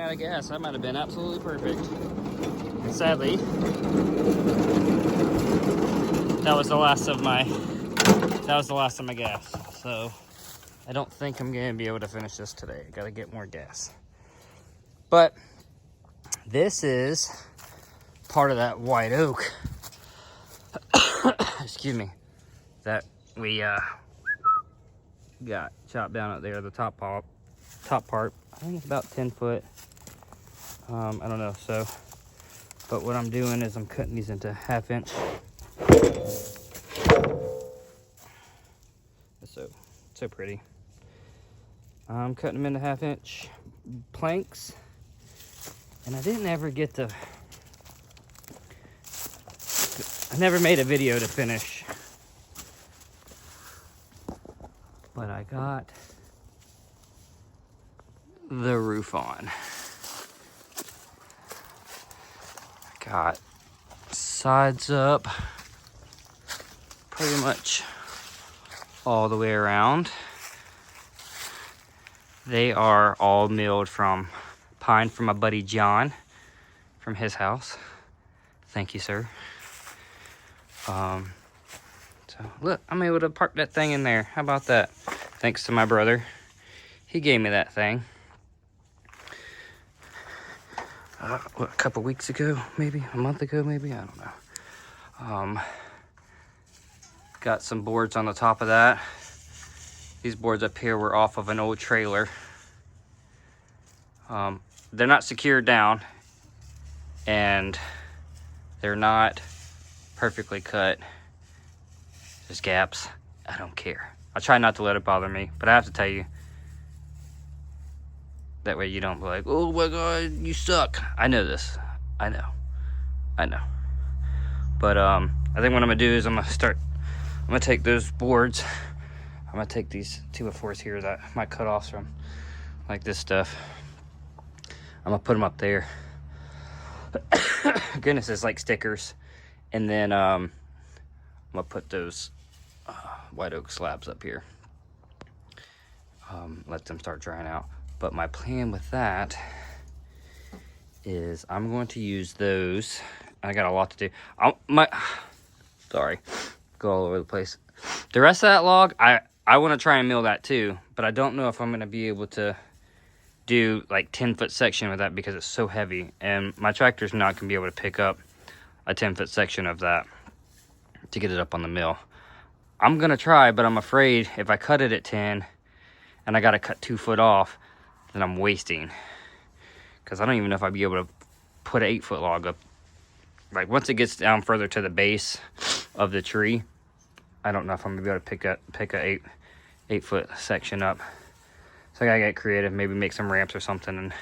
out of gas. That might have been absolutely perfect. And sadly, that was the last of my gas. So I don't think I'm gonna be able to finish this today. I gotta get more gas. But this is part of that white oak. Excuse me. That we got chopped down up there, the top part. I think it's about 10 foot. I don't know. So, but what I'm doing is I'm cutting these into 1/2 inch. So pretty. I'm cutting them into 1/2 inch planks, and I didn't ever get the. I never made a video to finish, but I got the roof on. Got sides up pretty much all the way around. They are all milled from pine from my buddy John from his house. Thank you, sir. So look, I'm able to park that thing in there. How about that? Thanks to my brother. He gave me that thing. What, a couple weeks ago, maybe a month ago, maybe, I don't know. Got some boards on the top of that. These boards up here were off of an old trailer. They're not secured down, and they're not perfectly cut. There's gaps. I don't care. I try not to let it bother me, but I have to tell you, that way you don't be like, oh my God, you suck. I know this. I know. But I think what I'm gonna do is I'm gonna take those boards. I'm gonna take these 2x4s here that my cut-offs from, like this stuff. I'm gonna put them up there. Goodness, it's like stickers. And then I'm gonna put those white oak slabs up here. Let them start drying out. But my plan with that is I'm going to use those. I got a lot to do. Sorry, go all over the place. The rest of that log, I want to try and mill that too, but I don't know if I'm going to be able to do like 10-foot section with that because it's so heavy, and my tractor's not going to be able to pick up a 10-foot section of that to get it up on the mill. I'm going to try, but I'm afraid if I cut it at 10 and I got to cut 2 foot off, then I'm wasting, because I don't even know if I'd be able to put an 8-foot log up. Like once it gets down further to the base of the tree, I don't know if I'm gonna be able to pick a 8-foot section up. So I gotta get creative, maybe make some ramps or something and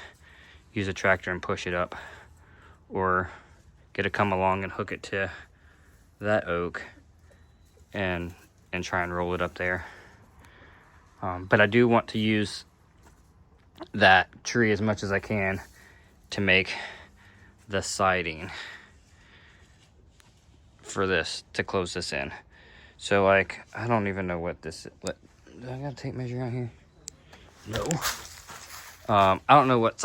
use a tractor and push it up, or get it come along and hook it to that oak and try and roll it up there. But I do want to use that tree as much as I can to make the siding for this, to close this in. So like, I don't even know what this is. What, do I got a tape measure out here? No. I don't know what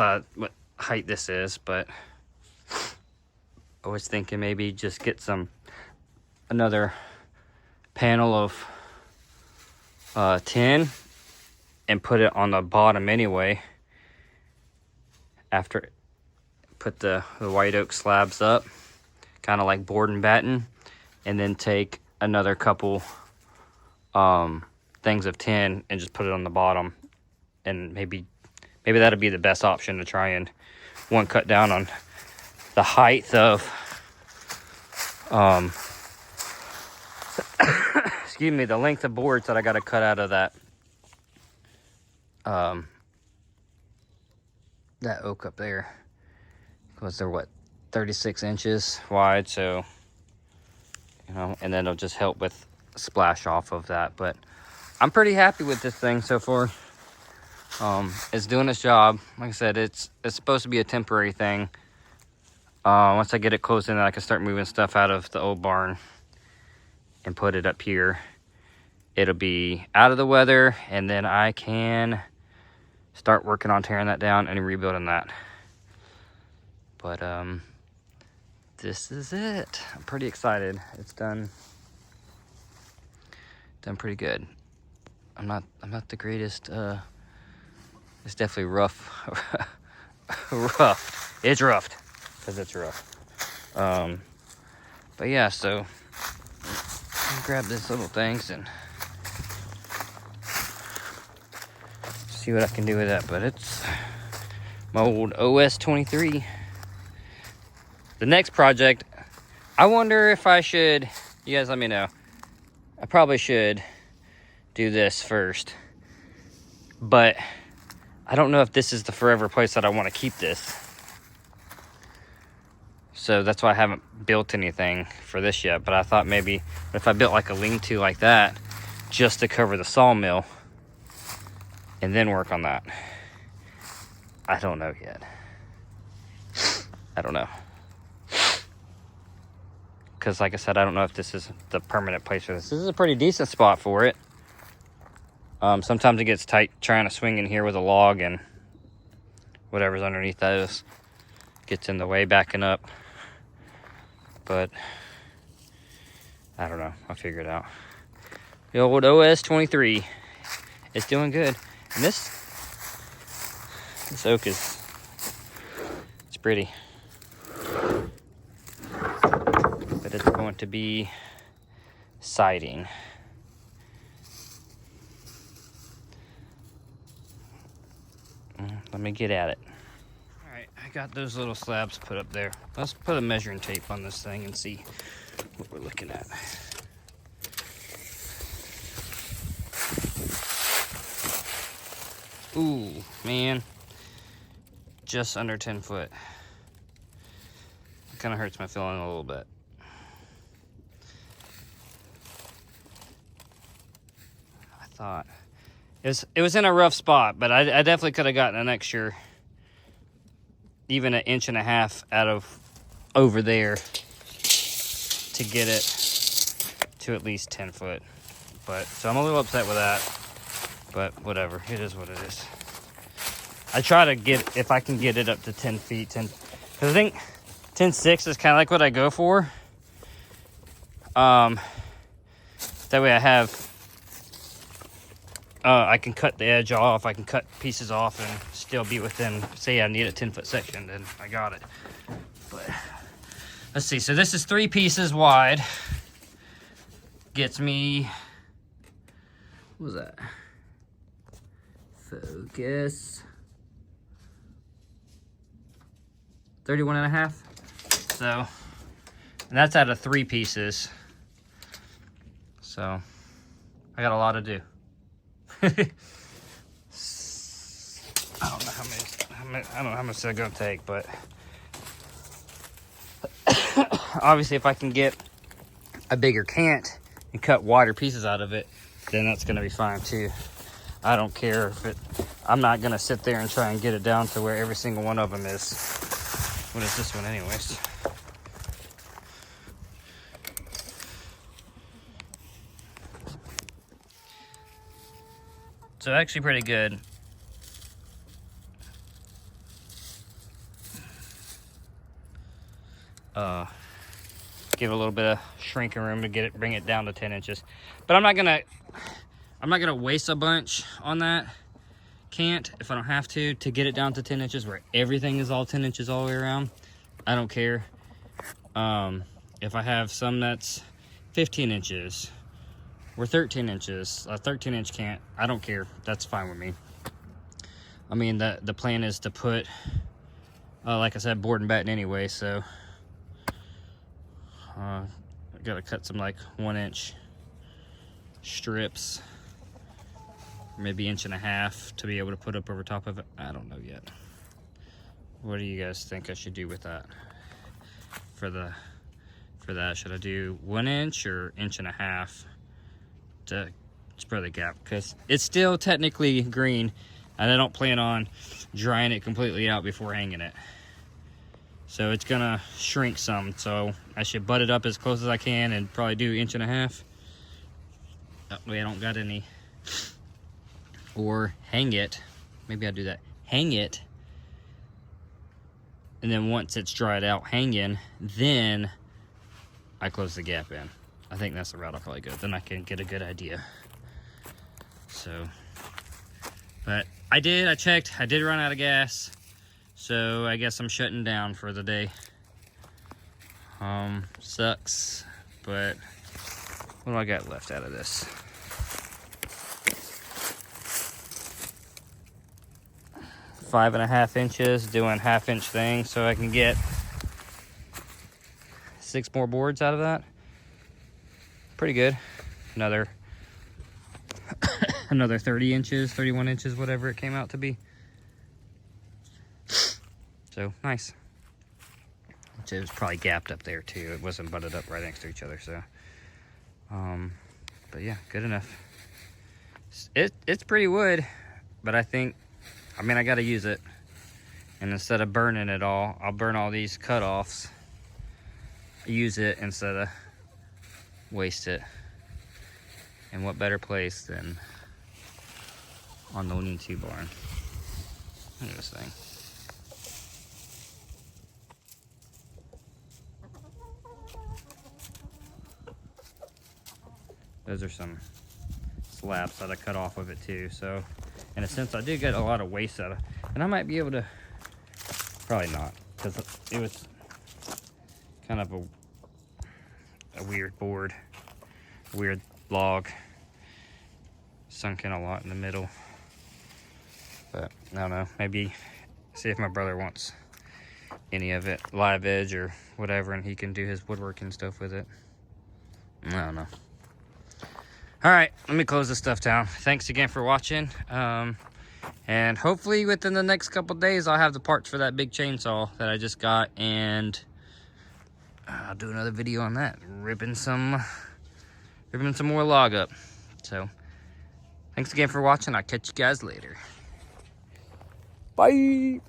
height this is, but I was thinking maybe just get another panel of 10 and put it on the bottom anyway. After put the white oak slabs up, kind of like board and batten, and then take another couple things of 10 and just put it on the bottom, and maybe that'd be the best option to try and cut down on the height of excuse me, the length of boards that I got to cut out of that that oak up there, because they're what, 36 inches wide, so you know, and then it'll just help with splash off of that. But I'm pretty happy with this thing so far. It's doing its job. Like I said, it's supposed to be a temporary thing. Once I get it closed in, I can start moving stuff out of the old barn and put it up here. It'll be out of the weather, and then I can start working on tearing that down and rebuilding that. But this is it. I'm pretty excited. It's done pretty good. I'm not the greatest. It's definitely rough. Rough. It's roughed because it's rough. But yeah, so I'll grab these little things and see what I can do with that. But it's my old OS 23. The next project, I wonder if I should, you guys let me know. I probably should do this first, but I don't know if this is the forever place that I want to keep this. So that's why I haven't built anything for this yet. But I thought maybe if I built like a lean-to like that, just to cover the sawmill, and then work on that. I don't know yet. I don't know. Because like I said, I don't know if this is the permanent place for this. This is a pretty decent spot for it. Sometimes it gets tight trying to swing in here with a log, and whatever's underneath those gets in the way backing up. But I don't know. I'll figure it out. The old OS 23 is doing good. And this oak it's pretty. But it's going to be siding. Let me get at it. All right, I got those little slabs put up there. Let's put a measuring tape on this thing and see what we're looking at. Ooh, man. Just under 10 foot. It kind of hurts my feeling a little bit. I thought it was in a rough spot, but I definitely could have gotten an extra, even an 1.5 inches out of over there to get it to at least 10 foot. But so I'm a little upset with that, but whatever, it is what it is. I try to get, if I can get it up to 10 feet, because I think 10.6 is kind of like what I go for. That way I have, I can cut the edge off, I can cut pieces off and still be within, say I need a 10-foot section, then I got it. But let's see, so this is 3 pieces wide. Gets me, what was that? Focus. 31.5. So, and that's out of 3 pieces. So, I got a lot to do. I don't know how much it's gonna take, but obviously if I can get a bigger cant and cut wider pieces out of it, then that's gonna be fine too. I don't care if it, I'm not gonna sit there and try and get it down to where every single one of them is. What is this one anyways? So actually pretty good. Give it a little bit of shrinking room to get it, bring it down to 10 inches. But I'm not gonna waste a bunch on that cant if I don't have to get it down to 10 inches where everything is all 10 inches all the way around. I don't care. If I have some that's 15 inches or 13 inches, a 13-inch cant, I don't care. That's fine with me. I mean, the plan is to put, like I said, board and batten anyway, so I gotta cut some like 1-inch strips, maybe 1.5 inches to be able to put up over top of it. I don't know yet. What do you guys think I should do with that? For that, should I do 1 inch or 1.5 inches to spread the gap? Because it's still technically green, and I don't plan on drying it completely out before hanging it. So it's gonna shrink some, so I should butt it up as close as I can and probably do 1.5 inches. That way I don't got any. Or hang it, maybe I'll do that. Hang it And then once it's dried out hanging, then I close the gap in. I think that's the route I'll probably go. Then I can get a good idea. So, but I checked. I did run out of gas. So I guess I'm shutting down for the day. Sucks, but what do I got left out of this? 5.5 inches, doing 1/2-inch things, so I can get 6 more boards out of that. Pretty good. Another 30 inches, 31 inches, whatever it came out to be. So nice. It was probably gapped up there too. It wasn't butted up right next to each other, so but yeah, good enough. It's pretty wood, but I gotta use it. And instead of burning it all, I'll burn all these cut-offs, use it instead of waste it. And what better place than on the lean-to barn. Look at this thing. Those are some slabs that I cut off of it too. So in a sense, I did get a lot of waste out of it. And I might be able to, probably not, because it was kind of a weird board, weird log, sunk in a lot in the middle. But I don't know, maybe see if my brother wants any of it, live edge or whatever, and he can do his woodworking stuff with it. I don't know. All right, let me close this stuff down. Thanks again for watching. And hopefully within the next couple days, I'll have the parts for that big chainsaw that I just got, and I'll do another video on that, ripping some more log up. So thanks again for watching. I'll catch you guys later. Bye.